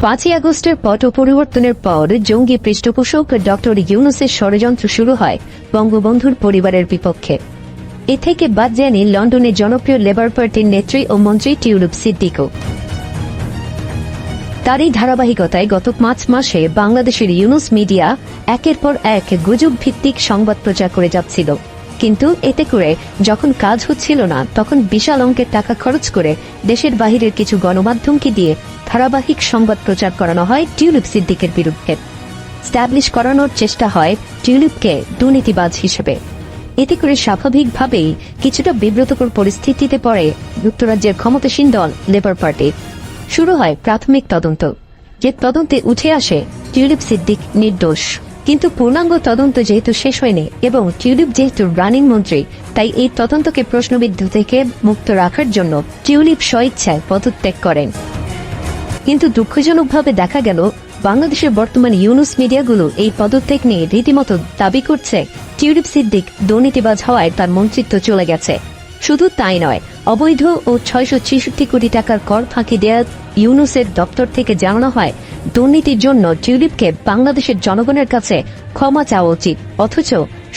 5ই আগস্টের পট পরিবর্তনের পর জঙ্গি পৃষ্ঠপোষক ডক্টর ইউনূসের ষড়যন্ত্র শুরু হয় বঙ্গবন্ধুর পরিবারের বিপক্ষে। এ থেকে বাদ যায়নি লন্ডনের জনপ্রিয় লেবার পার্টির নেত্রী ও মন্ত্রী টিউলিপ সিদ্দিকও। তারই ধারাবাহিকতায় গত 5 মাসে বাংলাদেশের ইউনূস মিডিয়া একের পর এক গুজব ভিত্তিক সংবাদ প্রচার করে যাচ্ছিল, কিন্তু এতে করে যখন কাজ হচ্ছিল না তখন বিশাল অঙ্কের টাকা খরচ করে দেশের বাহিরের কিছু গণমাধ্যমকে দিয়ে ধারাবাহিক সংবাদ প্রচার করানো হয় টিউলিপ সিদ্দিকের বিরুদ্ধে। স্ট্যাবলিশ করানোর চেষ্টা হয় টিউলিপকে দুর্নীতিবাজ হিসেবে। এতে করে স্বাভাবিকভাবেই কিছুটা বিব্রতকর পরিস্থিতিতে পড়ে যুক্তরাজ্যের ক্ষমতাসীন দল লেবার পার্টি। শুরু হয় প্রাথমিক তদন্ত, যে তদন্তে উঠে আসে টিউলিপ সিদ্দিক নির্দোষ। কিন্তু পূর্ণাঙ্গ তদন্ত যেহেতু শেষ হয়নি এবং টিউলিপ যেহেতু রানিং মন্ত্রী, তাই এই তদন্তকে প্রশ্নবিদ্ধ থেকে মুক্ত রাখার জন্য টিউলিপ স্বইচ্ছায় পদত্যাগ করেন। কিন্তু দুঃখজনকভাবে দেখা গেল বাংলাদেশের বর্তমান ইউনূস মিডিয়াগুলো এই পদত্যাগ নিয়ে রীতিমতো দাবি করছে টিউলিপ সিদ্দিক দুর্নীতিবাজ হওয়ায় তার মন্ত্রিত্ব চলে গেছে। শুধু তাই নয়, অবৈধ ও 666 কোটি টাকার কর ফাঁকি দেয়া ইউনূসের দপ্তর থেকে জানানো হয় দুর্নীতির জন্য টিউলিপকে বাংলাদেশের জনগণের কাছে ক্ষমা চাওয়া উচিত। অথচ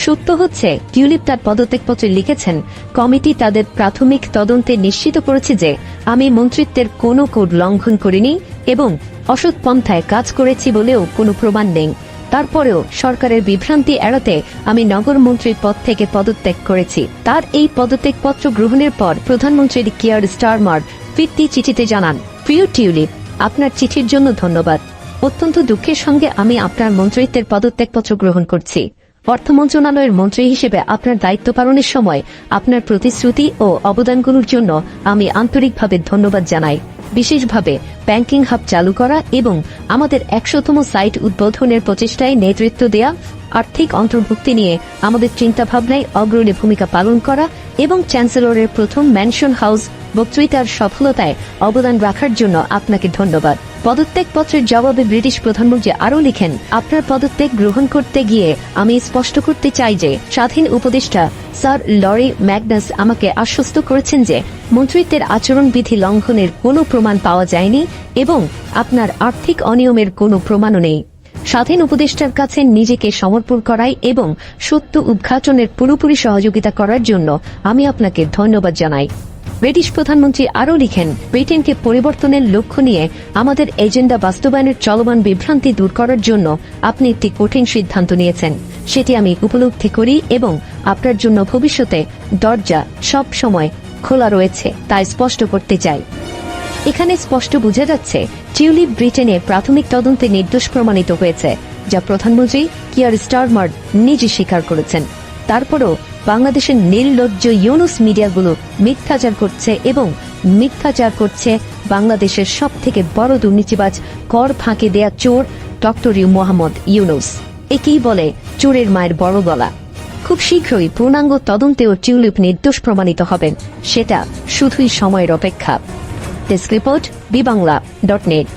সত্য হচ্ছে টিউলিপ তার পদত্যাগপত্রে লিখেছেন, কমিটি তাদের প্রাথমিক তদন্তে নিশ্চিত করেছে যে আমি মন্ত্রিত্বের কোনো কোড লঙ্ঘন করিনি এবং অসৎ পন্থায় কাজ করেছি বলেও কোনো প্রমাণ নেই। তারপরেও সরকারের বিভ্রান্তি এড়াতে আমি নগর মন্ত্রীর পদ থেকে পদত্যাগ করেছি। তার এই পদত্যাগপত্র গ্রহণের পর প্রধানমন্ত্রী কিয়ার স্টারমার ফিরতি চিঠিতে জানান, প্রিয় টিউলিপ, আপনার চিঠির জন্য ধন্যবাদ। অত্যন্ত দুঃখের সঙ্গে আমি আপনার মন্ত্রিত্বের পদত্যাগপত্র গ্রহণ করছি। অর্থ মন্ত্রণালয়ের মন্ত্রী হিসেবে আপনার দায়িত্ব পালনের সময় আপনার প্রতিশ্রুতি ও অবদানগুলোর জন্য আমি আন্তরিকভাবে ধন্যবাদ জানাই। বিশেষভাবে ব্যাংকিং হাব চালু করা এবং আমাদের 100তম সাইট উদ্বোধনের প্রচেষ্টায় নেতৃত্ব দেয়া, আর্থিক অন্তর্ভুক্তি নিয়ে আমাদের চিন্তাভাবনায় অগ্রণী ভূমিকা পালন করা এবং চ্যান্সেলরের প্রথম ম্যানশন হাউস বক্তৃতার সফলতায় অবদান রাখার জন্য আপনাকে ধন্যবাদ। পদত্যাগপত্রের জবাবে ব্রিটিশ প্রধানমন্ত্রী আরও লিখেন, আপনার পদত্যাগ গ্রহণ করতে গিয়ে আমি স্পষ্ট করতে চাই যে স্বাধীন উপদেষ্টা স্যার লরি ম্যাগনাস আমাকে আশ্বস্ত করেছেন যে মন্ত্রিত্বের আচরণবিধি লঙ্ঘনের কোনো প্রমাণ পাওয়া যায়নি এবং আপনার আর্থিক অনিয়মের কোনো প্রমাণও নেই। স্বাধীন উপদেষ্টার কাছে নিজেকে সমর্পণ করাই এবং সত্য উদ্ঘাটনের পুরোপুরি সহযোগিতা করার জন্য আমি আপনাকে ধন্যবাদ জানাই। ব্রিটিশ প্রধানমন্ত্রী আরও লিখেন, ব্রিটেনকে পরিবর্তনের লক্ষ্য নিয়ে আমাদের এজেন্ডা বাস্তবায়নের চলমান বিভ্রান্তি দূর করার জন্য আপনি একটি কঠিন সিদ্ধান্ত নিয়েছেন, সেটি আমি উপলব্ধি করি এবং আপনার জন্য ভবিষ্যতে দরজা সব সময় খোলা রয়েছে তাই স্পষ্ট করতে চাই। এখানে স্পষ্ট বোঝা যাচ্ছে টিউলিপ ব্রিটেনের প্রাথমিক তদন্তে নির্দোষ প্রমাণিত হয়েছে, যা প্রধানমন্ত্রী কিয়ার স্টারমার নিজে স্বীকার করেছেন। তারপরও বাংলাদেশের নির্লজ্জ ইউনূস মিডিয়াগুলো মিথ্যাচার করছে এবং মিথ্যাচার করছে বাংলাদেশের সবথেকে বড় দুর্নীতিবাজ, কর ফাঁকি দেয়া চোর ডক্টর মোহাম্মদ ইউনূস। একেই বলে চোরের মায়ের বড় গলা। খুব শীঘ্রই পূর্ণাঙ্গ তদন্তেও টিউলিপ নির্দোষ প্রমাণিত হবেন, সেটা শুধুই সময়ের অপেক্ষা। Desk report, বিবাংলা.net।